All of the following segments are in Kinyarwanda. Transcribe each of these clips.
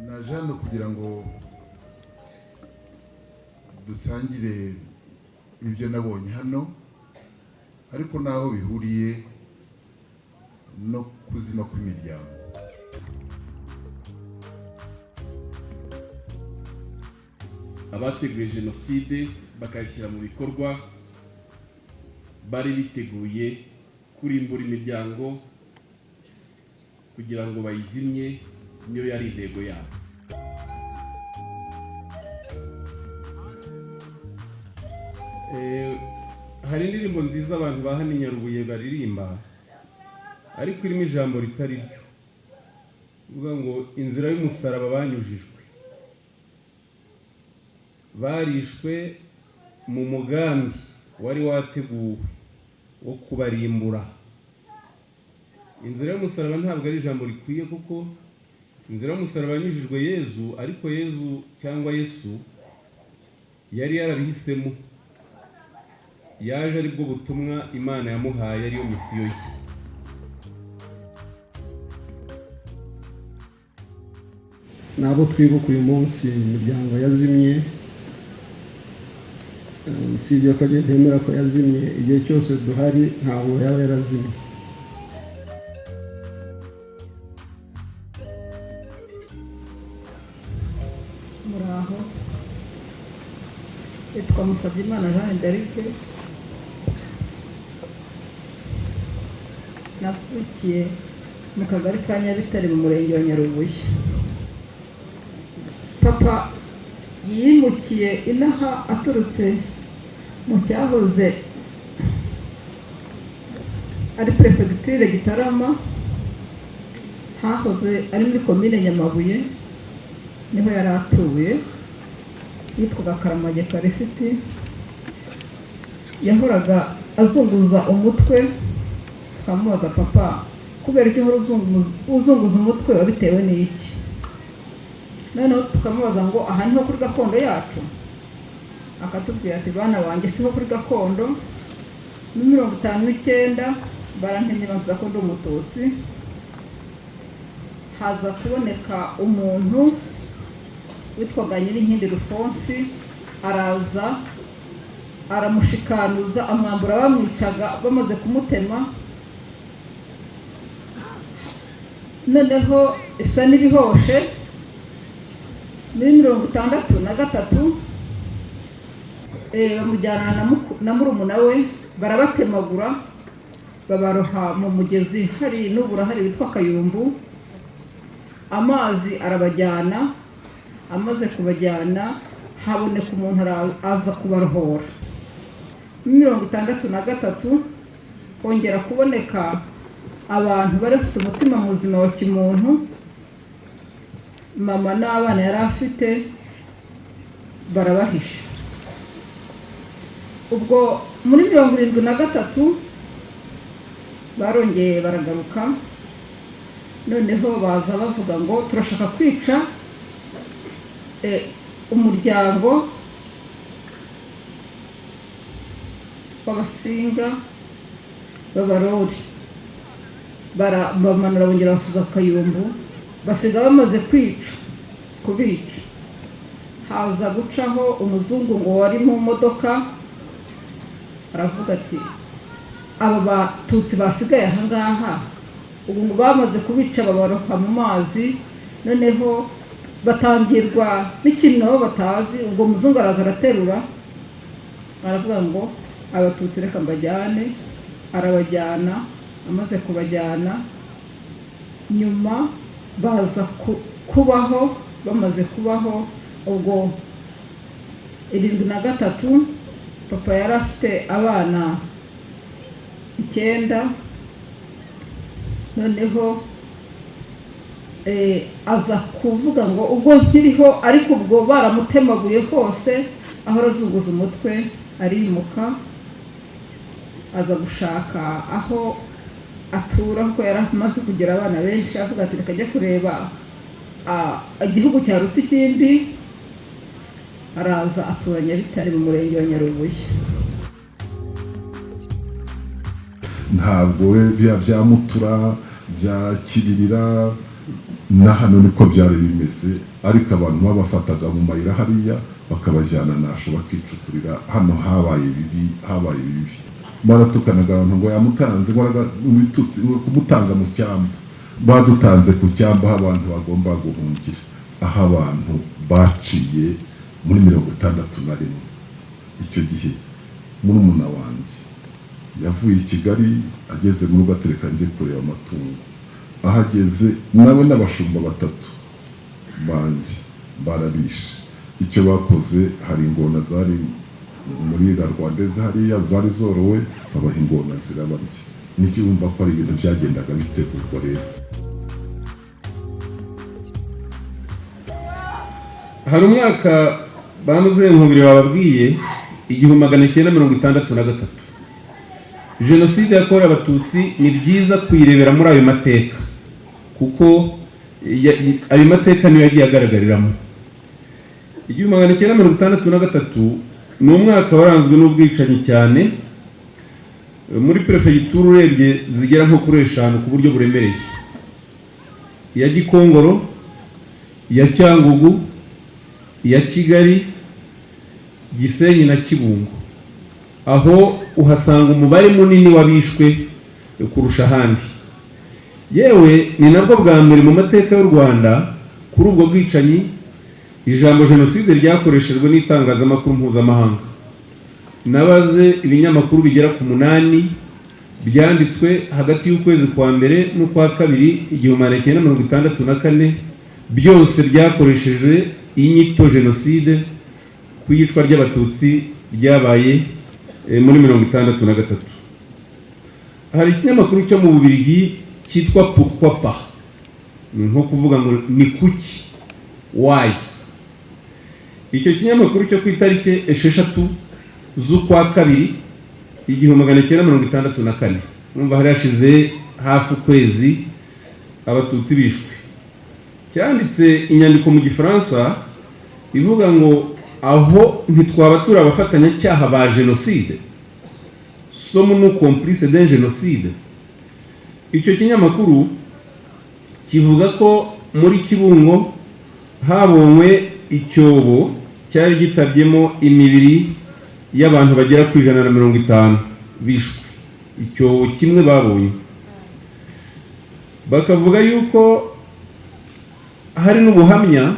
naje hano kugira ngo dusangire ibyo nabonye hano, ariko naho bihuriye no kuzima kw'imiryango. Abateguye jenoside bakayishyira mu bikorwa bari biteguye kurimbura imiryango kugira ngo bayizimye, niyo yari intego yabo. Hari indirimbo nziza abantu ba hano i Nyarubuye baririmba, ariko irimo ijambo ritari ryo, uvuga ngo inzira y'umusaraba banyujijwe, barishwe mu mugambi wari wateguwe wo kubarimbura. Inzira y'umusaraba ntabwo ari ijambo rikwiye, kuko inzira y'umusaraba yanyujijwe Yezu, ariko Yezu cyangwa Yesu yari yarabihisemo, yaje aribwo butumwa Imana yamuhaye, ariyo misiyo ye. Nabo twibuka uyu munsi imiryango yazimye, usibye ko ntemera ko yazimye, igihe cyose duhari ntabwo yaba yarazimye. Muraho, yitwa Musabyimana Jeanne d'Arc, navukiye mu kagari ka Nyabitare mu murenge wa Nyarubuye. Papa yimukiye inaha aturutse mu cyahoze ari Perefegiture Gitarama, hahoze ari muri komine Nyamabuye, niho yari atuye, yitwaga Karamage Karisiti. Yahoraga azunguza umutwe, twamubaza papa, kubera ko uhora uzunguza umutwe wabitewe n'iki? Noneho tukamubaza ngo aha niho kuri gakondo yacu? Akatubwira ati bana banjye siho kuri gakondo. Muri 59 barantemye bavuga ko ndi Umututsi. Haza kuboneka umuntu witwaga Nyirinkindi Rufonsi, araza aramushikanuza, amwambura, bamwicaga bamaze kumutema. Noneho isa n'ibihoshe, muri 63 bamujyana na murumuna we, barabatemagura babaroha mu mugezi hari n'ubura hari witwa Kayumbu. Amazi arabajyana, amaze kubajyana haboneka umuntu aza kubarohora. Muri 63 hongera kuboneka abantu bari bafite umutima muzima wa kimuntu, mama n'abana yari afite, barabahisha. Ubwo muri 73 barongeye baragaruka, noneho baza bavuga ngo turashaka kwica umuryango w'Abasinga b'Abarori. Bamanura bongera basuza Kayumbu, basiga bamaze kwica kubiti. Haza gucaho umuzungu ngo wari mu modoka, aravuga ati aba Batutsi basigaye aha ngaha ubu ngo bamaze kubica babaroha mu mazi, noneho batangirwa n'ikintu nabo batazi. Ubwo muzungu araza araterura, aravuga ngo Abatutsi reka mbajyane. Arabajyana, amaze kubajyana nyuma baza kubaho. Bamaze kubaho, ubwo 73 papa yari afite abana 9. Noneho aza kuvuga ngo ubwo nkiriho, ariko ubwo baramutemaguye hose, aho arazunguza umutwe arimuka, aza gushaka aho atura, kuko yari amaze kugira abana benshi. Avuga ati reka ajya kureba igihugu cyaruta ikindi. Araza atura Nyabitare mu murenge wa Nyarubuye. Ntabwo bya Mutura bya Kiririra na hano niko byari bimeze, ariko abantu babafataga mu mayira hariya bakabajyana nasho bakicukurira. Hano habaye bibi, baratukanaga abantu ngo yamutanze ibitutsi kumutanga mu cyamba. Badutanze ku cyamba aho abantu bagomba guhungira, aho abantu baciye muri 61. Icyo gihe murumuna wanjye yavuye i Kigali, ageze mu rugo atereka nje kureba amatungo. Ahageze nawe n'abashumba 3 banjye barabishe. Icyo bakoze, hari ingona zari muri Rwandeze hariya zari zorowe, babaha ingona zirabarya. Niki wumva ko ari ibintu byagendaga bitegurwa rero. Hari umwaka bamuze nkubiri bababwiye 1963. Jenoside yakorewe Abatutsi ni byiza kuyirebera muri ayo mateka, kuko ayo mateka niyo yagiye agaragariramo. 1963 ni umwaka waranzwe n'ubwicanyi cyane. Muri prefegitura urebye zigera nko kuri 5 ku buryo buremereye: iya Gikongoro, iya Cyangugu, iya Kigali, Gisenyi na Kibungo. Aho uhasanga umubare munini wabishwe kurusha ahandi. Yewe ni nabwo bwa mbere mu mateka y'u Rwanda kuri ubwo bwicanyi ijambo jenoside ryakoreshejwe n'itangazamakuru mpuzamahanga. Nabaze ibinyamakuru bigera ku 8 byanditswe hagati y'ukwezi kwa mbere n'ukwa kabiri 1964, byose byakoresheje inyito jenoside ku iyicwa ry'Abatutsi ryabaye muri 1963. Hari ikinyamakuru cyo mu Bubiligi cyitwa Pourquoi pas, nko kuvuga ngo ni kuki, why. Icyo kinyamakuru cyo ku itariki 6 z'ukwa kabiri 1964, numva hari hashize hafi ukwezi Abatutsi bishwe, cyanditse inyandiko mu Gifaransa ivuga ngo aho ntitwaba turi abafatanyacyaha ba jenoside, sommes nous complices d'un génocide. Icyo kinyamakuru kivuga ko muri Kibungo habonwe icyobo cyari gitabyemo imibiri y'abantu bagera ku 150 bishwe. Icyobo kimwe babonye. Bakavuga yuko hari n'ubuhamya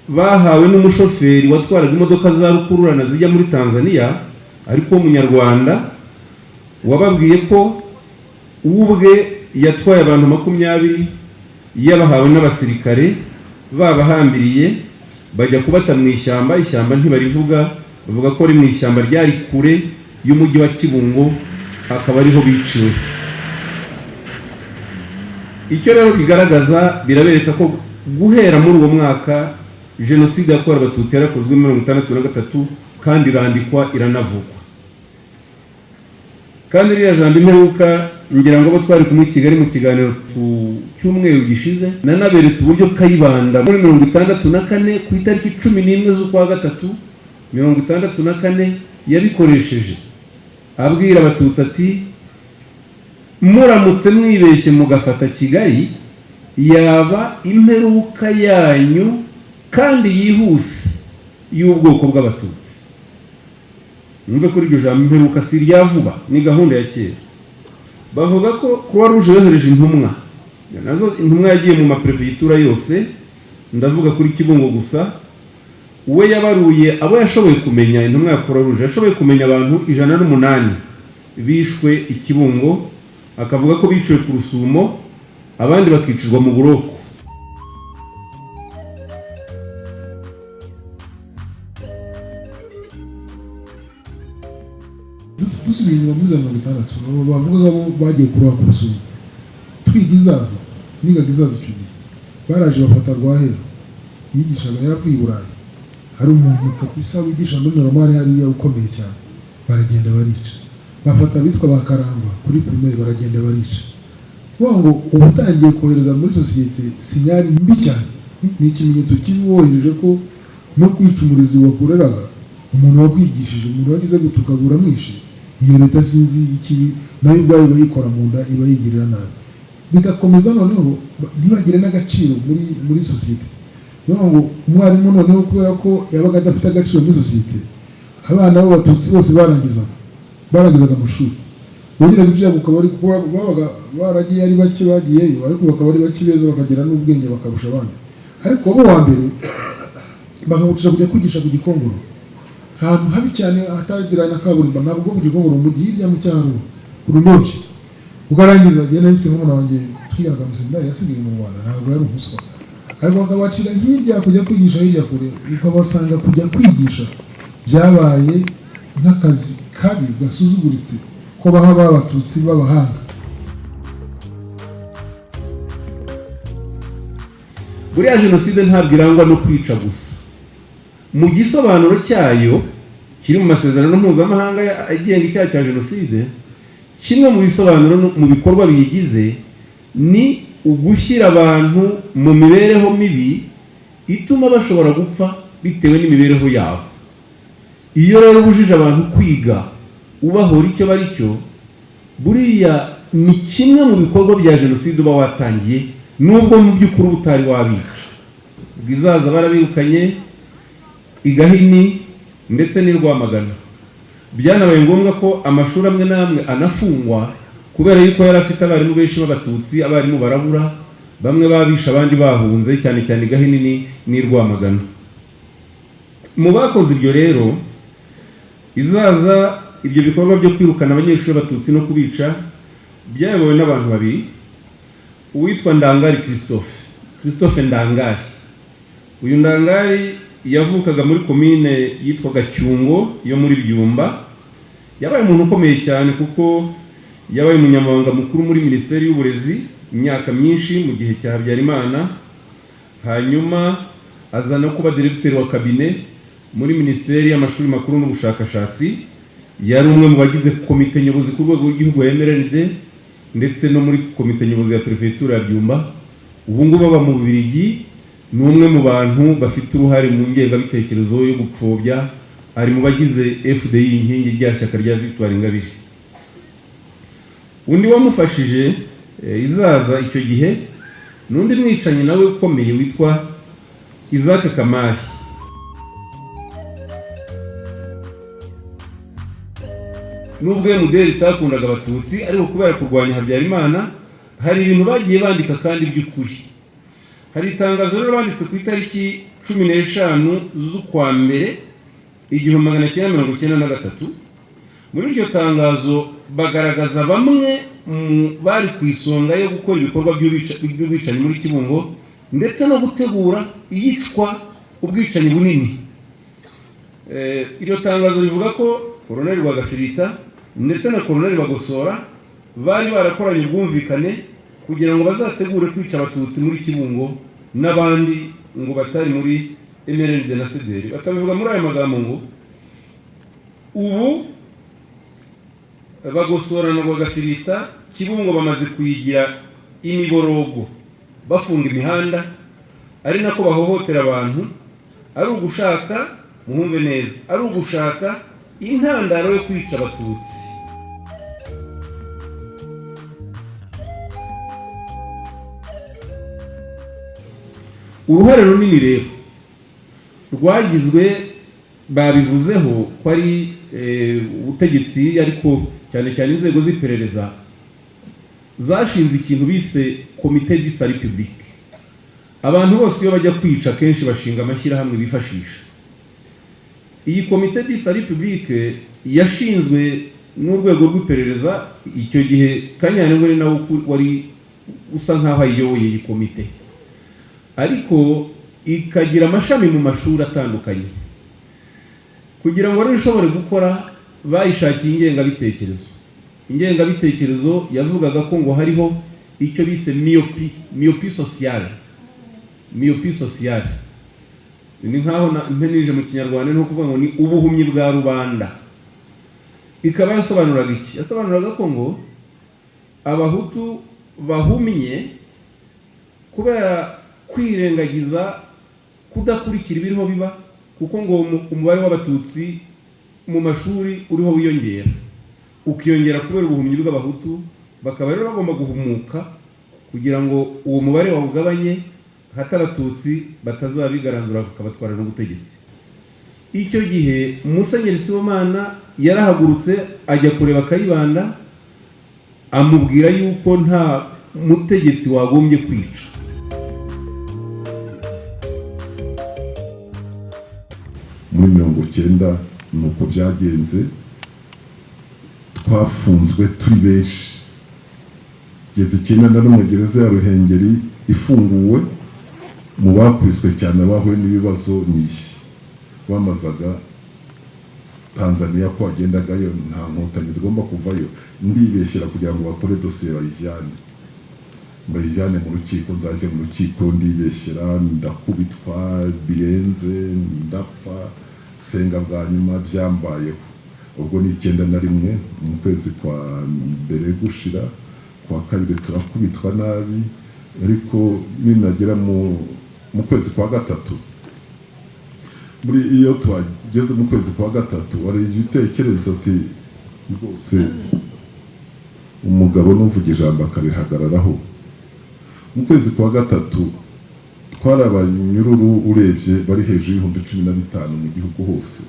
bahawe n'umushoferi watwaraga imodoka za rukururana zijya muri Tanzania, ariko umunyarwanda wababwiye ko ubwe yatwaye abantu 20 yabahawe n'abasirikare babahambiriye bajya kubata mu ishyamba. Ishyamba ntibarivuga, bavuga ko ari mu ishyamba ryari kure y'umujyi wa Kibungo, akaba ariho biciwe. Icyo rero bigaragaza, birabereka ko guhera muri uwo mwaka jenoside yakorewe Abatutsi yarakozwe muri 1963 kandi irandikwa iranavugwa. Kandi iriya jambo imperuka ngira ngo bo twari kumwe i Kigali mu kiganiro ku cyumweru gishize, nanaberetse uburyo Kayibanda muri 1964 ku itariki 11 z'ukwa gatatu 1964 yabikoresheje abwira Abatutsi ati muramutse mwibeshye mugafata Kigali yaba imperuka yanyu kandi yihuse y'ubwoko bw'Abatutsi. Numve kuri iryo jambo imperuka si rya vuba, ni gahunda ya kera. Bavuga ko Croix Rouge yohereje intumwa, nazo intumwa yagiye mu maprefegitura yose, ndavuga kuri Kibungo gusa. We yabaruye abo yashoboye kumenya, intumwa ya Croix Rouge yashoboye kumenya abantu 108 bishwe i Kibungo, akavuga ko biciwe ku Rusumo, abandi bakicirwa mu Buroko. Dusubiye inyuma muri 1956 bavugaga bo bagiye kuroha ku Rusumo, twiga izaza, nigaga izaza icyo gihe baraje bafata Rwahera yigishaga yaravuye i Burayi. Hari umuntu kabisa wigisha muri normal hariya ukomeye cyane, baragenda barica. Bafata bitwa bakarangwa kuri primaire, baragenda barica. Ngo ubutangiye kohereza muri societe sinyari mbi cyane, ni ikimenyetso kibohereje ko no kwica umurizi wakureraga umuntu wakwigishije, umuntu wagize gutukagura mwishi. Iyo leta sinzi ikibi nayo ubwayo bayikora mu nda iba yigirira nabi. bigakomeza noneho ntibagire n'agaciro muri sosiyete. Niyo ngo umwarimu noneho kubera ko yabaga adafite agaciro muri sosiyete, abana b'abatutsi bose barangizaga amashuri, bongeraga ibyago babaga baragiye ari bake bagiyeyo, ariko bakaba ari bake beza bakagira n'ubwenge bakarusha abandi. Ariko abo wa mbere bakagucisha kujya kwigisha ku Gikongoro, ahantu habi cyane hatagirana na kaburimbo, ntabwo ku Gikongoro mu gihe hirya mu cyaro ku Runoki, ukarangiza agenda mfite n'umuntu wanjye twiganaga mu seminari yasigaye mu Rwanda, ntabwo yari umuswa, ariko bakabacira hirya kujya kwigisha hirya kure, ukabasanga kujya kwigisha byabaye nk'akazi kabi gasuzuguritse ko baha b'abatutsi b'abahanga. buriya jenoside ntabwo irangwa no kwica gusa. Mu gisobanuro cyayo kiri mu masezerano mpuzamahanga agenga icyaha cya jenoside, kimwe mu bisobanuro mu bikorwa biyigize ni ugushyira abantu mu mibereho mibi ituma bashobora gupfa bitewe n'imibereho yabo. Iyo rero ubujije abantu kwiga, ubahora icyo bari cyo, buriya ni kimwe mu bikorwa bya jenoside uba watangiye, nubwo mu by'ukuri utari wabica. Bwizaza barabirukanye, i Gahini ndetse n'i Rwamagana. Byanabaye ngombwa ko amashuri amwe n'amwe anafungwa kubera yuko yari afite abarimu benshi b'abatutsi, abarimu barabura, bamwe babisha abandi bahunze, cyane cyane i Gahini n'i Rwamagana. Mu bakoze ibyo rero, Izaza ibyo bikorwa byo kwirukana abanyeshuri b'abatutsi no kubica byayobowe n'abantu babiri, uwitwa Ndangari Christophe Ndangari. Uyu Ndangari yavukaga muri komine yitwaga Cyungo yo muri Byumba. Yabaye umuntu ukomeye cyane kuko yabaye umunyamabanga mukuru muri Minisiteri y'Uburezi imyaka myinshi mu gihe cya Habyarimana, hanyuma azana kuba directeur wa cabinet muri Minisiteri y'Amashuri Makuru n'Ubushakashatsi. Yari umwe mu bagize komite nyobozi ku rwego rw'igihugu ya MRND ndetse no muri komite nyobozi ya Prefecture ya Byumba. Ubu ngubu baba mu Bubiligi, ni umwe mu bantu bafite uruhare mu ngengabitekerezo yo gupfobya, ari mu bagize FDI, inkingi rya shyaka rya Victoire Ingabire. Undi wamufashije Izaza icyo gihe n'undi mwicanyi nawe ukomeye witwa Isaac Kamari. Nubwo MDR itakundaga abatutsi, ariko kubera kurwanya Habyarimana hari ibintu bagiye bandika kandi by'ukuri. Hari itangazo rero banditse ku itariki 15 z'ukwa mbere 1993. Muri iryo tangazo bagaragaza bamwe bari ku isonga yo gukora ibikorwa by'ubwicanyi muri Kibungo ndetse no gutegura iyicwa ubwicanyi bunini. Iryo tangazo rivuga ko Colonel Rwagafirita ndetse na Colonel Bagosora bari barakoranye ubwumvikane kugira ngo bazategure kwica abatutsi muri Kibungo n'abandi ngo batari muri MRND na CDR. Bakabivuga muri aya magambo ngo ubu Bagosora na Rwagafirita Kibungo bamaze kuyigira imiborogo, bafunga imihanda, ari nako bahohotera abantu, ari ugushaka, muhumve neza, ari ugushaka intandaro yo kwica abatutsi. Uruhare runini rero rwagizwe, babivuzeho ko ari ubutegetsi, ariko cyane cyane inzego z'iperereza zashinze ikintu bise Comité du Salut Public. Abantu bose iyo bajya kwica kenshi bashinga amashyirahamwe bifashisha. Iyi Comité du Salut Public yashinzwe n'urwego rw'iperereza icyo gihe. Kanyandengwe nawe wari usa nkaho ayiyoboye iyi komite, ariko ikagira amashami mu mashuri atandukanye. Kugira ngo rero ishobore gukora, bayishakiye ingengabitekerezo yavugaga ko ngo hariho icyo bise myopie sociale. Ni nkaho mpenije mu Kinyarwanda no kuvuga ngo ni ubuhumyi bwa rubanda. Ikaba yasobanuraga iki? Yasobanuraga ko ngo abahutu bahumye kubera kwirengagiza, kudakurikira ibiriho biba, kuko ngo umubare w'abatutsi mu mashuri uriho wiyongera, ukiyongera kubera ubuhumyi bw'abahutu. Bakaba rero bagomba guhumuka kugira ngo uwo mubare wawugabanye hato abatutsi batazabigaranzura bakabatwara n'ubutegetsi. Icyo gihe Musenyeri Sibomana yarahagurutse ajya kureba Kayibanda, amubwira yuko nta mutegetsi wagombye kwica. Muri 1990 nuko byagenze, twafunzwe turi benshi. Geze 91 gereza ya Ruhengeri ifunguwe, mu bakubiswe cyane bahuye n'ibibazo nyinshi bamazaga Tanzania ko agendagayo nta nkotanyi zigomba kuvayo, ndibeshyira kugira ngo bakore dosiye bayijyane mu rukiko, nzaje mu rukiko ndibeshyira, ndakubitwa birenze, ndapfa, senga bwa nyuma byambayeho. Ubwo ni 91 mu kwezi kwa mbere gushira, kwa kabiri turakubitwa nabi, ariko ninagera mu kwezi kwa gatatu, muri iyo twageze mu kwezi kwa gatatu, wari igitekerezo ati rwose umugabo n'uvuga ijambo akarihagararaho. Mu kwezi kwa gatatu twari abanyururu urebye bari hejuru y'ibihumbi 15 mu gihugu hose.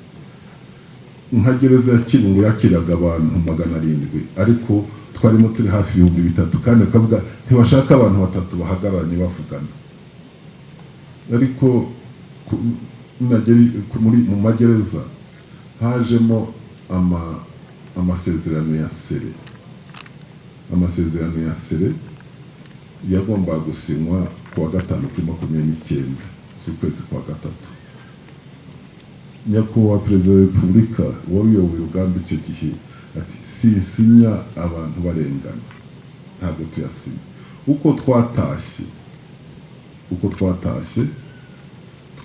Nka gereza ya Kibungo yakiraga abantu 700, ariko twarimo turi hafi y'ibihumbi 3, kandi akavuga ntibashaka abantu 3 bahagararanye bavugana. Ariko mu magereza hajemo amasezerano ya Sere. Amasezerano ya Sere yagomba gusinywa kuwa 5 kuri 29 z'ukwezi kwa gatatu. Nyakubahwa Perezida wa Repubulika wayoboye urugamba icyo gihe ati sinsinya abantu barengana, ntabwo tuyasinya. Uko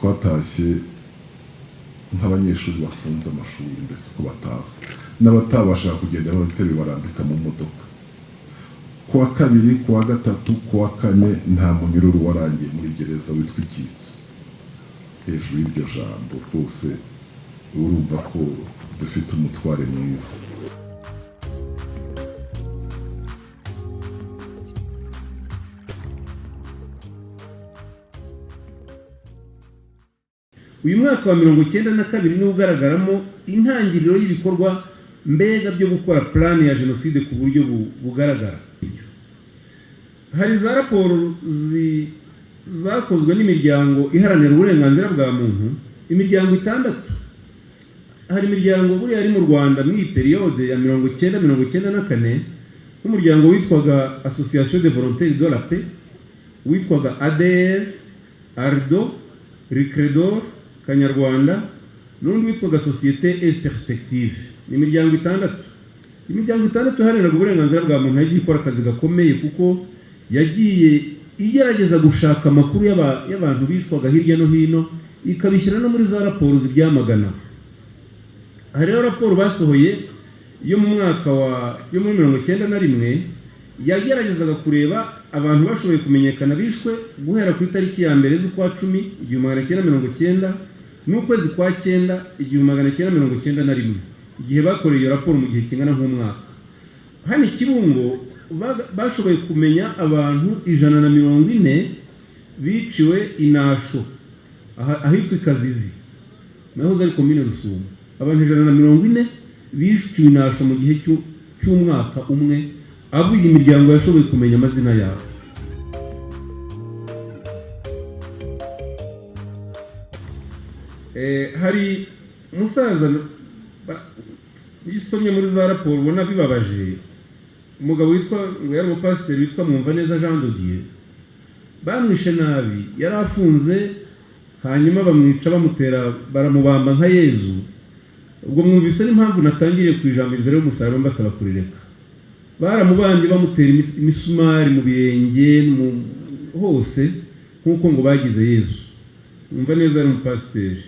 twatashye nk'abanyeshuri bafunze amashuri, mbese uko bataha n'abatabashaka kugenda bateruye barambika mu modoka. Kuwa kabiri, kuwa gatatu, kuwa kane nta munyururu warangiye muri gereza witwa Icyitso. Hejuru y'iryo jambo rwose urumva ko dufite umutware mwiza. Uyu mwaka wa 1992 ni ugaragaramo intangiriro y'ibikorwa mbega byo gukora plan ya jenoside ku buryo bugaragara. Hari za raporo zakozwe n'imiryango iharanira uburenganzira bwa muntu, imiryango 6. Hari imiryango buri ari mu Rwanda muri periode ya 1994, nk'umuryango witwaga Association de Volontaires de la Paix, witwaga ADR, ARDO, Ricredor, Kanyarwanda, n'undi witwaga Société et Perspective. Ni imiryango 6. Imiryango 6 iharanira uburenganzira bwa muntu yagiye ikora akazi gakomeye, kuko yagiye igerageza gushaka amakuru y'abantu bishwaga hirya no hino, ikabishyira no muri za raporo zibyamagana. Hariho raporo basohoye yo mu mwaka yo muri 1991 yageragezaga kureba abantu bashoboye kumenyekana bishwe guhera ku itariki ya mbere z'ukwa 10 1990 n'ukwezi kwa 9 1991, igihe bakoreye iyo raporo mu gihe kingana nk'umwaka. Hano Kibungo bashoboye kumenya abantu 140 biciwe Inasho, ahitwa Kazizi, naho zari komine Rusumo. Abantu 140 biciwe Inasho mu gihe cy'umwaka umwe, abo iyi miryango yashoboye kumenya amazina yabo. Hari umusaza yisomye muri za raporo ubona bibabaje, umugabo witwa ngo yari umupasiteri witwa Mwumvaneza Jean de Dieu, bamwishe nabi, yari afunze, hanyuma bamwica bamutera baramubamba nka Yezu. Ubwo mwumvise n'impamvu natangiriye ku ijambo izere y'umusaraba mbasaba kurireka. Baramubambye bamutera imisumari mu birenge hose, nk'uko ngo bagize Yezu. Mwumvaneza yari umupasiteri.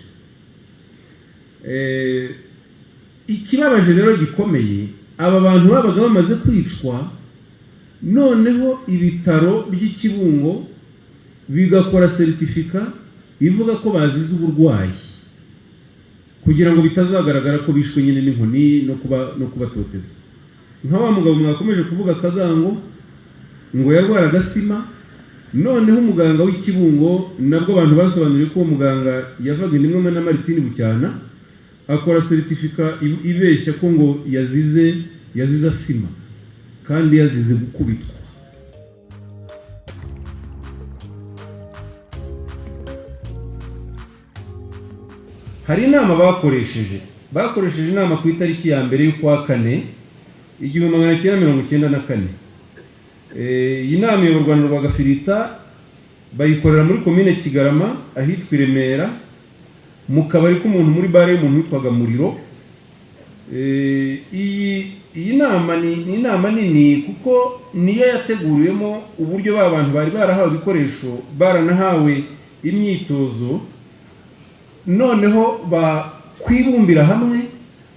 Ikibabaje rero gikomeye, aba bantu babaga bamaze kwicwa, noneho ibitaro by'Ikibungo bigakora certificat ivuga ko bazize uburwayi, kugira ngo bitazagaragara ko bishwe nyine n'inkoni no kubatoteza. Nka wa mugabo mwakomeje kuvuga Kagango, ngo yarwaraga asima. Noneho umuganga w'Ikibungo nabwo abantu basobanuriye ko uwo muganga yavaga indimwe na Martin Bucyana, akora certificate ibeshya ko ngo yazize asima kandi yazize gukubitwa. Hari inama bakoresheje inama ku itariki ya mbere y'ukwa kane 1994. Iyi nama iyoborwa na Rwagafirita, bayikorera muri komine Kigarama ahitwa i Remera mu kabari k'umuntu muri bare y'umuntu witwaga Muriro. Iyi nama ni inama nini kuko niyo yateguriwemo uburyo b'abantu bari barahawe ibikoresho, baranahawe imyitozo, noneho bakwibumbira hamwe,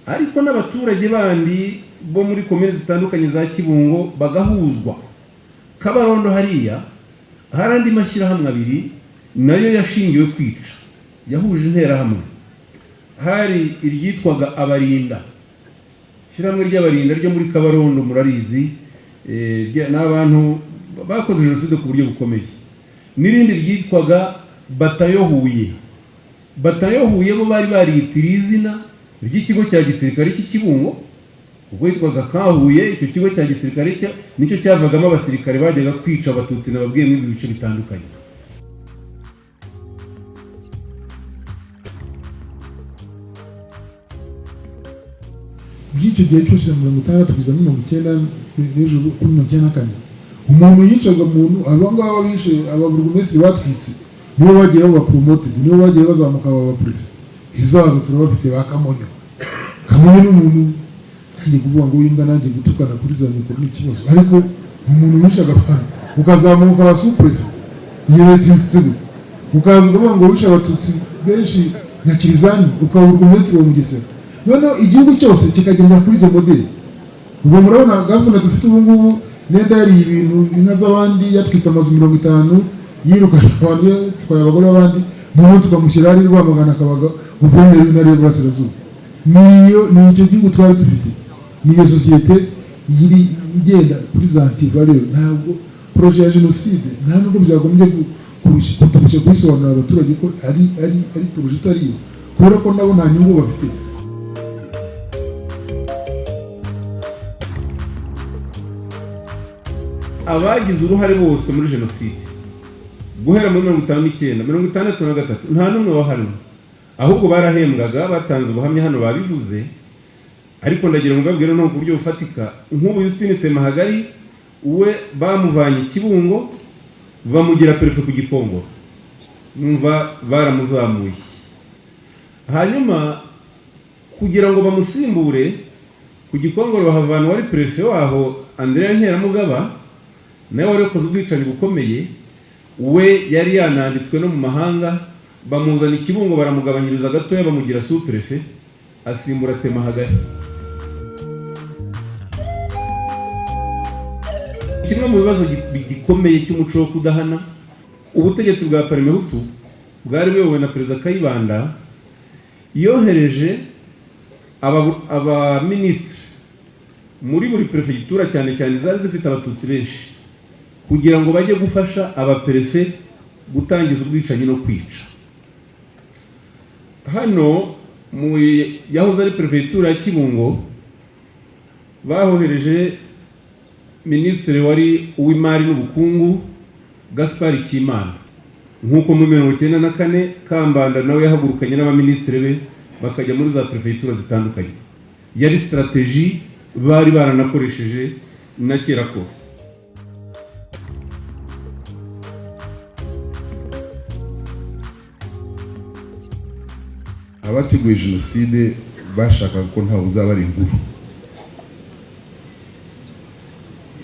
ariko n'abaturage bandi bo muri komine zitandukanye za Kibungo bagahuzwa. Kabarondo hariya hari andi mashyirahamwe abiri nayo yashingiwe kwica, yahuje interahamwe. Hari iryitwaga Abarinda, ishyirahamwe ry'Abarinda ryo muri Kabarondo murarizi, n'abantu bakoze jenoside ku buryo bukomeye. N'irindi ryitwaga Batayo Huye. Batayo Huye bo bari bariyitiriye izina ry'ikigo cya gisirikare cy'Ikibungo, ubwo yitwaga Kahuye. Icyo kigo cya gisirikare nicyo cyavagamo abasirikare bajyaga kwica abatutsi nababwiye mu bice bitandukanye. By'icyo gihe cyose 1960 kugeza 1990 n'ejo 1994, umuntu yicaga umuntu, abangaba bishe ababurugumesitiri batwitse nibo bagiye baba promoted, nibo bagiye bazamuka baba prefet. Izaza turabafite bakamonyo n'umuntu ngiye kuvuga ngo imbwa nanjye gutukana kuri za mikoro n'ikibazo, ariko umuntu wishaga abantu ukazamuka aba suprefet yiretse imisigo, ukaza kuvuga ngo wisha abatutsi benshi na Kirizani ukaburugumesitiri wo Mugesera. Noneho igihugu cyose kikagendera kuri izo modeli. Ubwo murabona gavana dufite ubu ngubu nenda yari ibintu inka z'abandi, yatwitse amazu 50, yirukanye abantu, twaye abagore b'abandi, noneho tukamushyira ari Rwamagana akabaga guverineri w'intara y'Iburasirazuba. Ni icyo gihugu twari dufite, niyo sosiyete yiri igenda kuri za antivaleur. Ntabwo projet ya jenoside nta nubwo byagombye kuturusha kubisobanurira abaturage ko ari projet itariyo, kubera ko nabo nta nyungu bafite. Abagize uruhare bose muri jenoside guhera muri 1959 1963 nta n'umwe wahanwe, ahubwo barahembwaga, batanze ubuhamya hano babivuze. Ariko ndagira ngo mbabwire no ku buryo bufatika, nk'ubu Justine Temahagari we bamuvanye Kibungo bamugira prefet ku Gikongoro, numva baramuzamuye. Hanyuma kugira ngo bamusimbure ku Gikongoro bahavana wari prefet waho Andrea Nkeramugaba, nawe wari wakoze ubwicanyi bukomeye. We yari yananditswe no mu mahanga, bamuzana Kibungo baramugabanyiriza gatoya bamugira sous-prefet, asimbura Temahagari. Kimwe mu bibazo gikomeye cy'umuco wo kudahana, ubutegetsi bwa Parmehutu bwari buyobowe na Perezida Kayibanda yohereje aba ministre muri buri prefegitura, cyane cyane zari zifite abatutsi benshi, kugira ngo bajye gufasha abaperefe gutangiza ubwicanyi no kwica. Hano yahoze ari prefegitura ya Kibungo bahohereje minisitiri wari uw'imari n'ubukungu Gaspard Kimana, nk'uko muri 1994 Kambanda nawe yahagurukanye n'abaminisitiri be bakajya muri za prefegitura zitandukanye. Yari strategy bari baranakoresheje na kera kose. Abateguye jenoside bashakaga ko ntawe uzaba ari inkuru.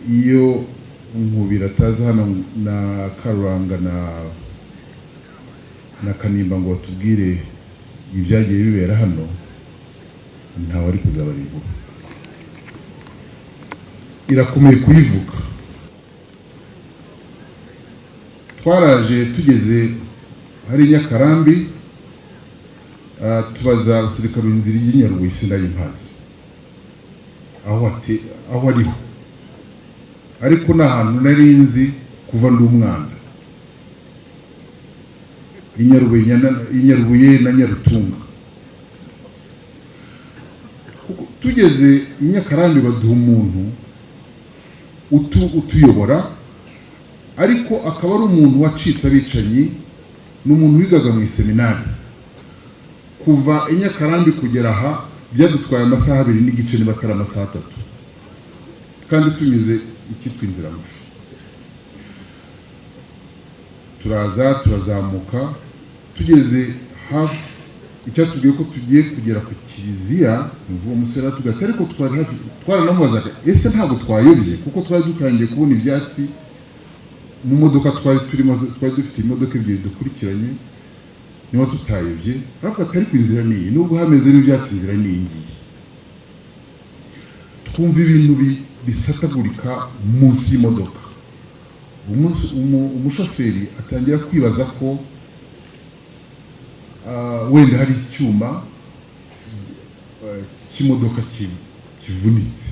Iyo Nkubira ataza hano na Karuranga na Kanimba ngo batubwire ibyagiye bibera hano, ntawe ari kuzaba ari inkuru. Irakomeye kuyivuga. Twaraje tugeze hari Nyakarambi, tubaza abasirikare inzira y'Inyarubuye, sinari mpazi aho ariho. ariko n'ahantu nari nzi kuva ndi umwana, Inyarubuye na Nyarutunga. Tugeze i Nyakarambi baduha umuntu utuyobora, ariko akaba ari umuntu wacitse abicanyi, n'umuntu wigaga mu seminari. Kuva i Nyakarambi kugera aha byadutwaye amasaha 2 n'igice niba atari amasaha 3, kandi tunyuze ikitwa inzira ngufi. Turazamuka, tugeze hafi icyatubwiye ko tugiye kugera ku kiliziya. Uwo musore atugata, ariko twari hafi, twaranamubazaga ese ntabwo twayobye, kuko twari dutangiye kubona ibyatsi mu modoka twari turimo. Twari dufite imodoka ebyiri dukurikiranye, niba tutayobye. Aravuga ati ariko inzira ni iyi, nubwo hameze n'ibyatsi inzira ni iyi ngiyi. Twumva ibintu bisatagurika munsi y'imodoka. Umushoferi atangira kwibaza ko wenda hari icyuma cy'imodoka kivunitse,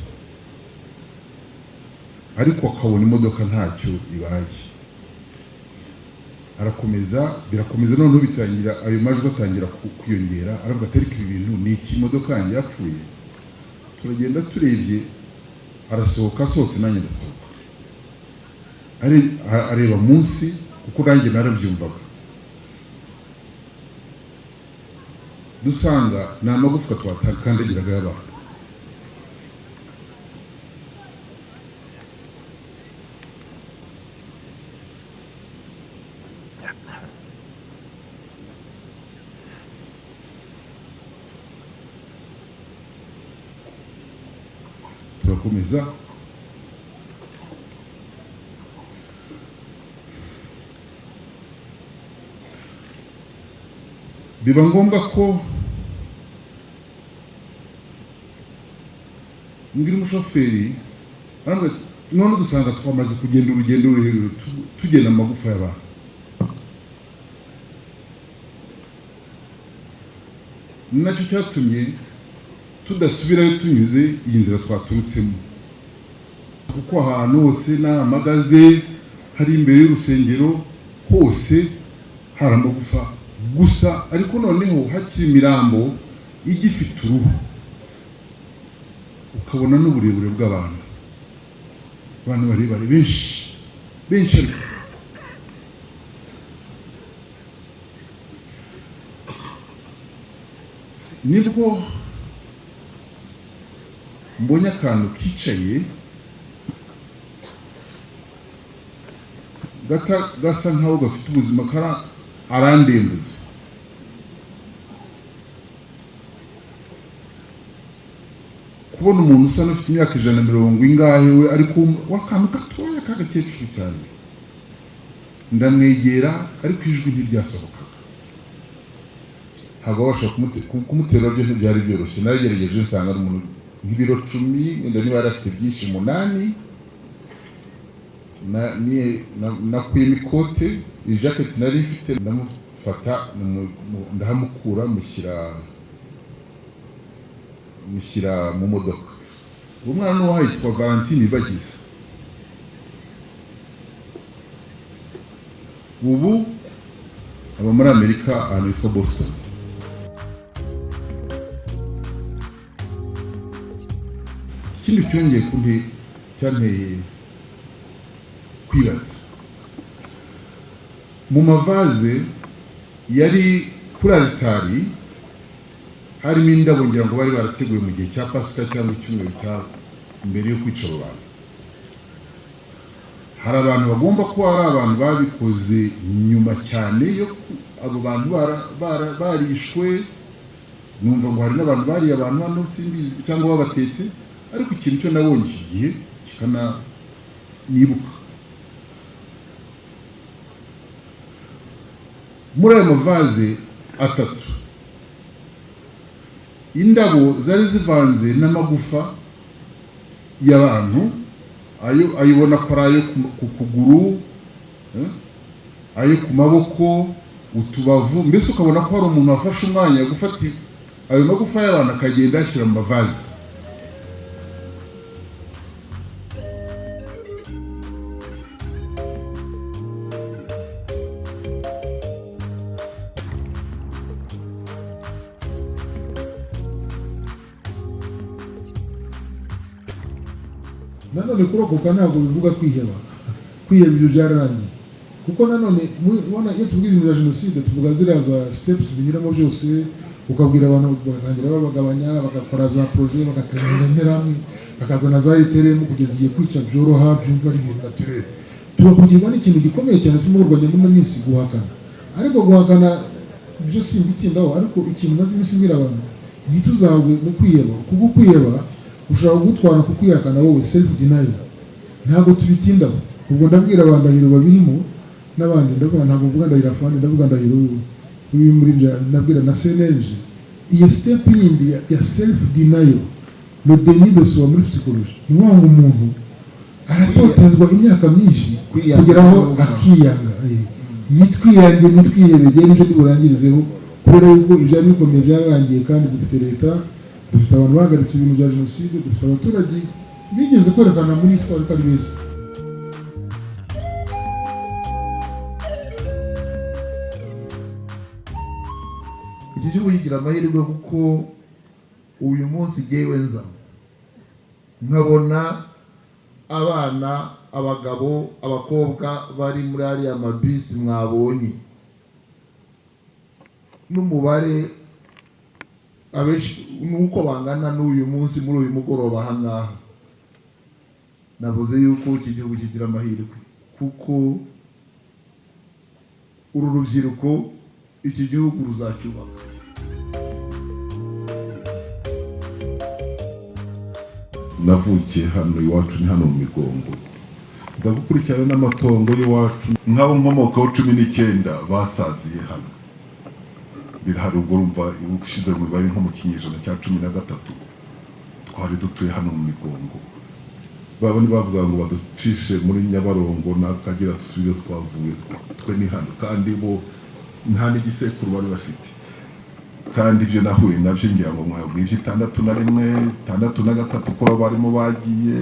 ariko akabona imodoka ntacyo ibaye. Birakomeza noneho bitangira, ayo majwi atangira kwiyongera. Aravuga ati ariko ibi bintu ni iki, imodoka yanjye yapfuye? Turagenda turebye, asohotse nanjye ndasohoka. Areba munsi, kuko nanjye narabyumvaga. Dusanga ni amagufwa twakandagiraga y'abantu. Turakomeza, biba ngombwa ko mbwira umushoferi, none dusanga twamaze kugenda urugendo rurerure tugenda amagufa y'abantu. Nacyo cyatumye tudasubirayo tunyuze iyi nzira twaturutsemo, kuko ahantu hose n'amagaze hari imbere y'urusengero hose hari amagufa gusa, ariko noneho hakiri imirambo igifite uruhu, ukabona n'uburebure bw'abantu. Abantu barebare benshi ariko nibwo mbonye akantu kicaye gasa nkaho gafite ubuzima, arandembuza. Kubona umuntu usa n'ufite imyaka 120 ingahe we, ariko wakantu gatoya k'agakecuru cyane. Ndamwegera, ariko ijwi ntiryasohoka. Ntabwo washaka kumutera byo ntibyari byoroshye. Naragerageje nsanga ari umuntu nk'ibiro 10, wenda niba yarafite byinshi 8. Nakuyemo ikote, iyi jacket nari mfite, ndamufata ndahamukura, mushyira mu modoka. Uwo mwana n'uwo yitwa Valentine Bagize. Ubu aba muri Amerika, ahantu hitwa Boston. Ikindi cyongeye cyanteye kwibaza, mu mavaze yari kuri altari harimo indabo, ngira ngo bari barateguye mu gihe cya Pasika cyangwa icyumweru cya mbere yo kwica abo bantu. Hari abantu bagomba kuba ari abantu babikoze nyuma cyane yo abo bantu barishwe. Numva ngo hari n'abantu bariye abantu hano simbizi cyangwa babatetse, ariko ikintu cyo nabonye iki gihe kikana nibuka. Muri ayo mavaze 3, indabo zari zivanze n'amagufa y'abantu, ayibona ko ari ayo ku kuguru, ayo ku maboko, utubavu. Mbese ukabona ko hari umuntu wafashe umwanya gufata ayo magufa y'abantu akagenda ashyira mu mavaze. nanone kurokoka ntabwo bivuga kwiheba ibyo byararangiye, kuko nanone iyo tuvuga ibintu bya jenoside tuvuga ziriya za steps binyuramo byose, ukabwira abantu bagatangira babagabanya, bagakora za projet, bagateranya interahamwe, bakazana za riteremu kugeza igihe kwica byoroha byumva ari ibintu naturel. Tugakurikirwa n'ikintu gikomeye cyane turimo kurwanya muri minsi, guhakana. Ariko guhakana byo simbitsindaho, ariko ikintu maze iminsi mbwira abantu ntituzagwe mu kwiheba, kuko kwiheba ushobora kugutwara ku kwihakana wowe, self denial. Ntabwo tubitindaho. Ubwo ndabwira abantu Ndahiro babirimo n'abandi, ndavuga ntabwo mvuga Ndahiro afande, ndavuga Ndahiro uri muri bya, ndabwira na CNLG. Iyo step yindi ya self denial, le déni de soi muri psychologie, ni wanga umuntu aratotezwa imyaka myinshi kugira ngo akiyanga. Nitwiyange nitwiyebegeye n'ibyo tuburangirizeho, kubera yuko ibyari bikomeye byararangiye, kandi dufite leta, dufite abantu bahagaritse ibintu bya jenoside, dufite abaturage bigeze kwerekana muri histoire ko ari beza. Iki gihugu kigira amahirwe kuko uyu munsi jyewe nza nkabona abana, abagabo, abakobwa bari muri ariya mabisi mwabonye, n'umubare abenshi nuko bangana n'uyu munsi muri uyu mugoroba aha ngaha. Navuze yuko iki gihugu kigira amahirwe kuko uru rubyiruko iki gihugu ruzacyubaka. Navukiye hano iwacu, ni hano mu Migongo, nza gukurikirana n'amatongo y'iwacu, nk'abo nkomokaho 19 basaziye hano. Birahari ubwo urumva ubushize mu bari nko mu kinyejana cya 13 twari dutuye hano mu Migongo. Babone bavuga ngo baducishe muri Nyabarongo n'Akagera dusubire twavuye, twe ni hano, kandi bo nta n'igisekuru bari bafite. Kandi ibyo nahuye nabyo ngira ngo mwabwije 61, 63 ko barimo bagiye,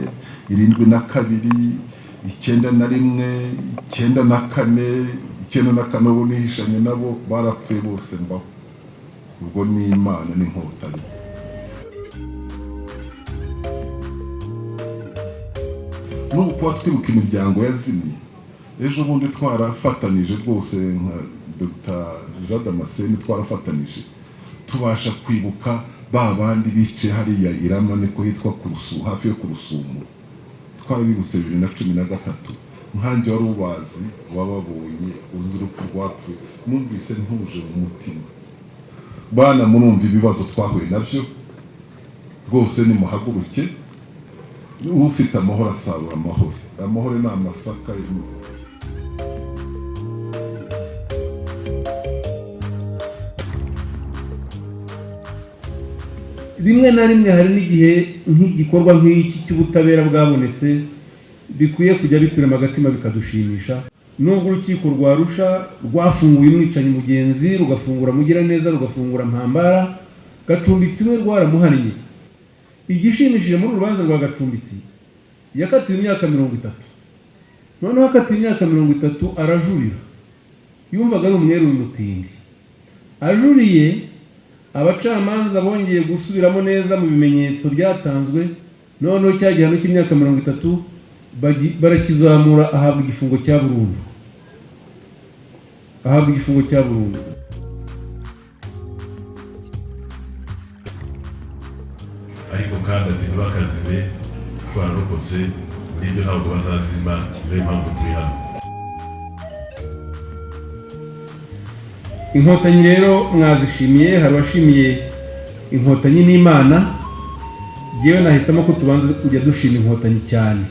72, 91, 94, 94 bo nihishanye nabo barapfuye bose mbaho. Ubwo ni Imana n'inkotanyi. N'ubu kuba twibuka imiryango yazimye, ejo bundi twarafatanije rwose nka Dr. Jean Damascene, twarafatanije tubasha kwibuka ba bandi bice hariya Irama, niko hitwa Kurusu, hafi yo Kurusumu. Twarabibutse 2013. Nkanjye wari ubazi, wababonye, uzi urupfu rwacu, numvise ntuje mu mutima. Bana murumva ibibazo twahuye nabyo, rwose ni muhaguruke. Ufite amahoro asarura amahoro. Amahoro ni amasaka y'umuntu. Rimwe na rimwe hari n'igihe nk'igikorwa nk'iki cy'ubutabera bwabonetse bikwiye kujya biturema agatima bikadushimisha. Nubwo urukiko rwa Arusha rwafunguye umwicanyi mugenzi, rugafungura Mugiraneza, rugafungura Mpambara, Gacumbitsi we rwaramuhannye. Igishimishije muri urubanza rwa Gacumbitsi, yakatiwe imyaka 30. Noneho akatiwe imyaka 30 arajurira. Yumvaga ari umweru w'umutindi. Ajuriye, abacamanza bongeye gusubiramo neza mu bimenyetso byatanzwe, noneho cya gihano cy'imyaka 30 barakizamura, ahabwa igifungo cya burundu. Ariko kandi ati ntibakazibe, twararokotse, n'ibyo ntabwo bazazima, niyo mpamvu turi hano. Inkotanyi rero mwazishimiye, hari washimiye Inkotanyi n'Imana. Yewe nahitamo ko tubanze kujya dushima Inkotanyi cyane.